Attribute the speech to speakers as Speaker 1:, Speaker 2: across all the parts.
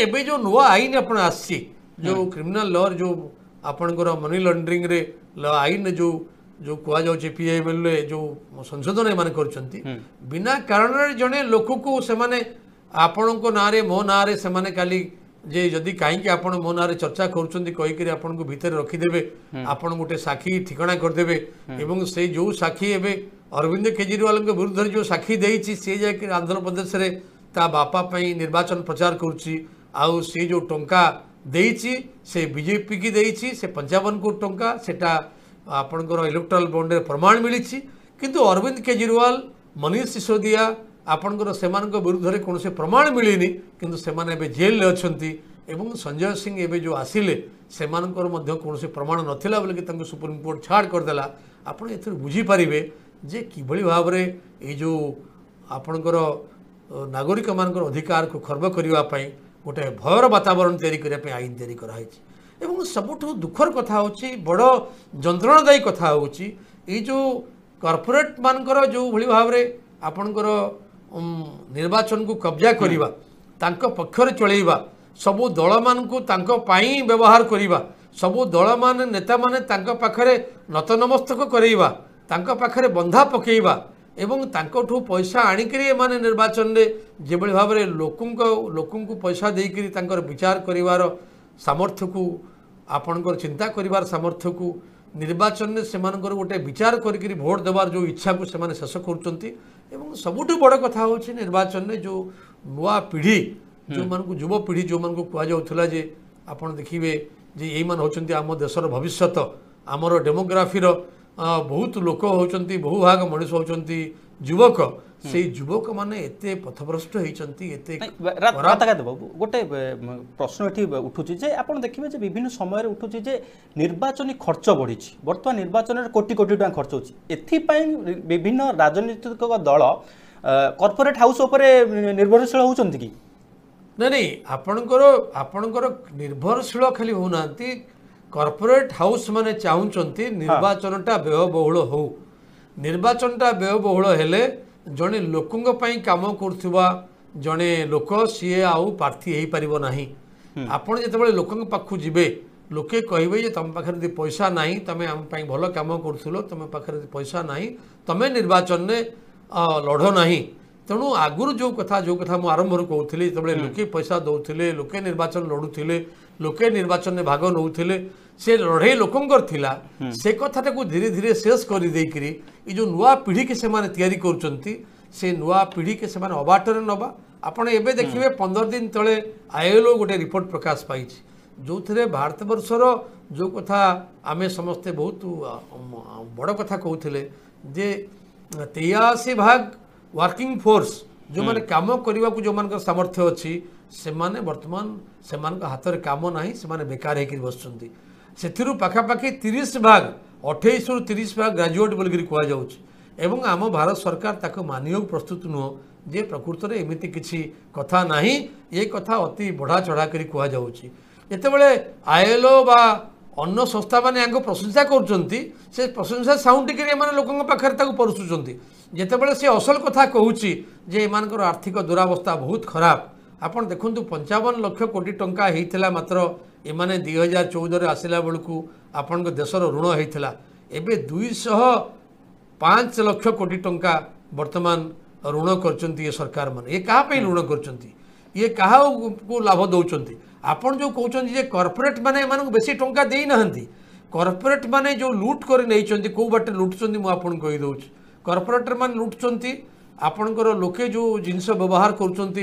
Speaker 1: एबे जो नुआ आईन आपण आसी जो क्रिमिनल लॉ जो आपणकर मनी लॉन्ड्रिंग रे आईन जो जो कुआ जाउचे पीएमएल रे जो संशोधन एमाने करचंती बिना कारण रे जने लोक को से माने आपण को नारे मो नारे से माने काली जे जदि कहीं आपण मो नारे चर्चा करूचंती कहि करी आपण को भीतर रखी देबे आपण गोटे साखी ठिकाना कर देबे एवं से जो साखी एबे अरविंद केजरीवाल के विरुद्ध जो साखी देइची से जाके आंध्र प्रदेश रे ता बापा पई निर्वाचन प्रचार करूची आउ से जो टंका देइची से बीजेपी की देइची से 55 कोटी टंका सेटा आपणकर इलेक्ट्राल बॉन्ड रे प्रमाण मिलिछि किंतु अरविंद केजरीवाल मनीष सिसोदिया आपणकर सेमानक विरुद्ध रे कोनसे प्रमाण मिलिनी किंतु सेमाने एबे जेल ले अछंती एवं संजय सिंह एबे जो आसिले सेमानकर मध्य कोनसे प्रमाण नथिला बोले कि तांको सुप्रीम कोर्ट छाड़ कर देला आपण एथर बुझी परिबे जे किभଳି भाबरे ए जो आपणकर नागरिक मानकर अधिकार को खर्ब करबा पई गोटे भयर वातावरण तैयारी करबा पई आईन तैयारी करा हैछि एवं सबुठु दुखर कथा होछि बड़ जंत्रणादायी कथा होछि ए जो कॉर्पोरेट मानकर जो भଳି भाबरे आपणकर निर्वाचन को कब्जा करिबा तांको पक्षरे चलेइबा सबु दल मानकु तांको पाई व्यवहार करिबा सबु दल मान नेता माने तांको पाखरे नतनमस्तक करेइबा तांको पाखरे बंधा पकेइबा एवं तांकोठू पैसा आनिकरी माने निर्वाचन रे जेबळी भाबरे लोकंको पैसा देइकरी तांकर विचार करिवार सामर्थ्य को आपणकर चिंता करिवार सामर्थ्य को निर्वाचन में सेमानकर गोटे विचार करिकरी भोट देवार जो इच्छा को सेमाने शेष करूचंती एवं सबुठु बड़ कथा होछि निर्वाचन में जो नुआ पीढ़ी जो मानकु युवा पीढ़ी जो मानकु कुआ जाउथला जे आपण देखिबे जे एई मान होचंती आम देशर भविष्यत आमर डेमोग्राफी रो बहुत लोक होचंती बहुभाग मनुष्य होचंती युवक से युवक माने एते पथभ्रष्ट होइचंती एते
Speaker 2: बाबू गोटे प्रश्न एठी उठुची जे आपण देखिबे जे विभिन्न समय रे उठुची जे निर्वाचनी खर्च बढ़िची वर्तमान निर्वाचन रे कोटी कोटी टका खर्च होची एथि पई विभिन्न राजनीतिक दल कॉर्पोरेट हाउस ऊपर निर्भरशील होचंती की
Speaker 1: नहीं आपणकर निर्भरशील खाली होनांती कॉर्पोरेट हाउस माने चाहूचंती निर्वाचनटा व्ययबहुल हो निर्वाचनटा व्ययबहुल हेले जड़े लोकंग पई काम करथुवा जड़े लोक सीए आउ प्रार्थी हो पारिबो नाही आपण जेतेबेले लोकंग पाखु जिबे लोके कहबे जे तम पाखरे पैसा नाही तमे हम पई भलो काम करथुलो तमे पाखरे पैसा नाही तमे निर्वाचन ने लढो नाही तेणु आगुर जो कथा मु आरंभ कहूली जेतेबेले लोके पैसा दउथिले लोके निर्वाचन लड़ुथिले लोके निर्वाचन में भाग नौथिले से लड़ाई लोकंकर थिला से कथाटा को धीरे धीरे शेष कर देकरी ये जो नुआ पीढ़ी के सेमाने तैयारी करूचंती से नुआ पीढ़ी के सेमाने अबाटर नबा आपण एबे देखिबे 15 दिन तले आईएलओ गोटे रिपोर्ट प्रकाश पाई जो थे भारत वर्षर जो कथा आमे समस्ते बहुत बड़ कथा कहूले जे 83% वर्किंग फोर्स जो माने काम करने को जो मान सामर्थ्य अच्छी से माने वर्तमान से हाथ में काम ना से बेकार होकर बसुँच से पाखापाखि 30% 28 ରୁ 30% ग्राजुएट बोलिक कहुँ आम भारत सरकार ताको मानियोग प्रस्तुत नुह जे प्रकृत में एमती किसी कथा ना ये कथा अति बढ़ा चढ़ा कर कहते आईएलओ बा अन्य संस्था मैंने प्रशंसा करुँच से प्रशंसा साउंड लोकों पाखे परसुँच जितेबाला से असल कथा कहूँ जे एमानकर आर्थिक दुरावस्था बहुत खराब आपन देखु 55 लाख कोटी टंका होता मात्र एमाने 2014 आसला बेलू आपण देशर ऋण होता एवं 205 लाख कोटी टंका वर्तमान ऋण कर सरकार मान ये क्या ऋण कर लाभ दौरान आपन जो कहते कॉर्पोरेट माने बेसी टंका दे ना कॉर्पोरेट माने जो लुट कर नहीं कौ बाटे लुटुंट मुझे कहीदे कॉर्पोरेटर मान लुटुंट आपणकर लोके जो जिनस व्यवहार करुँच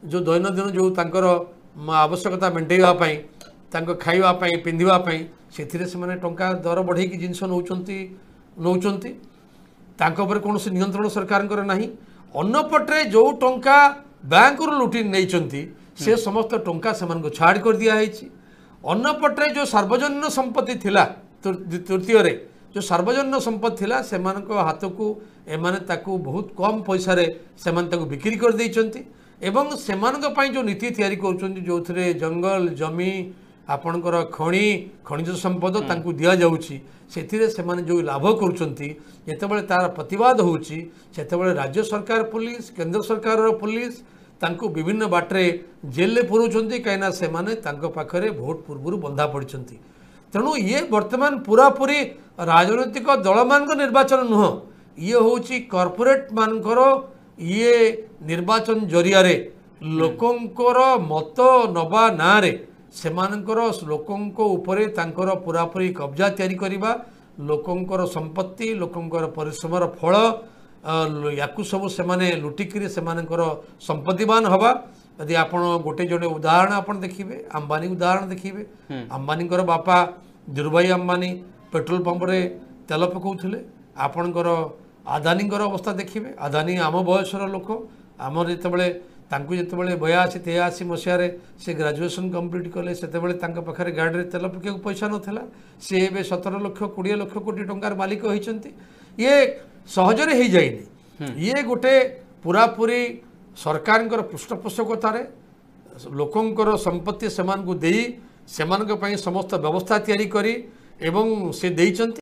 Speaker 1: जो दैनंदिन जो तांकर आवश्यकता मेटाइवाई खावाई पिंधापी से टंका दर बढ़े जिनस नौचंती कौन नियंत्रण सरकार ना अन्नपटे जो टंका बैंक लुटि नहीं से समस्त टंका से छाड़ कर दिखाई अन्नपटे जो सार्वजनिक संपत्ति थिला तृतीय जो सार्वजनिक संपत्ति थिला से हाथ को एमाने ताकू बहुत कम पैसा से बिक्री कर देइचंती एवं सेमानक जो नीति तैयारी करुँच जो थे जंगल जमी आपणकर खनिज संपद तांकू दिया जाउची सेथिरे सेमाने जो लाभ करुँच जेतेबेले तार प्रतिवाद होउची सेतेबेले राज्य सरकार पुलिस केंद्र सरकार पुलिस ତାଙ୍କୁ ବିଭିନ୍ନ ବାଟରେ ଜେଲରେ ପୁରଉଛନ୍ତି କାହିଁକିନା ସେମାନେ ତାଙ୍କ ପାଖରେ ଭୋଟ ପୂର୍ବରୁ ବନ୍ଧା ପଡ଼ିଛନ୍ତି। ତେଣୁ ଇଏ ବର୍ତ୍ତମାନ ପୁରାପୁରି ରାଜନୈତିକ ଦଳମାନଙ୍କ ନିର୍ବାଚନ ନୁହଁ, ଇଏ ହେଉଛି କର୍ପୋରେଟ ମାନଙ୍କର ଇଏ ନିର୍ବାଚନ ଜରିଆରେ ଲୋକଙ୍କର ମତ ନବା ନାଁରେ ସେମାନଙ୍କର ଲୋକଙ୍କ ଉପରେ ତାଙ୍କର ପୁରାପୁରି କବ୍ଜା ତିଆରି କରିବା, ଲୋକଙ୍କର ସମ୍ପତ୍ତି ଲୋକଙ୍କର ପରିଶ୍ରମର ଫଳ ୟାକୁ ସବୁ ସେମାନେ ଲୁଟିକିରି ସେମାନଙ୍କର ସମ୍ପତ୍ତିବାନ ହେବା। ଯଦି ଆପଣ ଗୋଟେ ଜଣେ ଉଦାହରଣ ଆପଣ ଦେଖିବେ, ଆମ୍ବାନୀ ଉଦାହରଣ ଦେଖିବେ, ଆମ୍ବାନୀଙ୍କର ବାପା ଧୀରୁଭାଇ ଅମ୍ବାନୀ ପେଟ୍ରୋଲ ପମ୍ପରେ ତେଲ ପକାଉଥିଲେ। ଆପଣଙ୍କର ଆଦାନୀଙ୍କର ଅବସ୍ଥା ଦେଖିବେ, ଆଦାନୀ ଆମ ବୟସର ଲୋକ, ଆମର ଯେତେବେଳେ ତାଙ୍କୁ ଯେତେବେଳେ 82-83 ମସିହାରେ ସେ ଗ୍ରାଜୁଏସନ୍ କମ୍ପ୍ଲିଟ୍ କଲେ ସେତେବେଳେ ତାଙ୍କ ପାଖରେ ଗାଡ଼ିରେ ତେଲ ପକାଇବାକୁ ପଇସା ନଥିଲା। ସେ ଏବେ 17 ଲକ୍ଷ 20 ଲକ୍ଷ କୋଟି ଟଙ୍କାର ମାଲିକ ହୋଇଛନ୍ତି। ଇଏ ସହଜରେ ହେଇଯାଇନି, ଇଏ ଗୋଟେ ପୁରାପୁରି ସରକାରଙ୍କର ପୃଷ୍ଠପୋଷକତାରେ ଲୋକଙ୍କର ସମ୍ପତ୍ତି ସେମାନଙ୍କୁ ଦେଇ ସେମାନଙ୍କ ପାଇଁ ସମସ୍ତ ବ୍ୟବସ୍ଥା ତିଆରି କରି ଏବଂ ସେ ଦେଇଛନ୍ତି।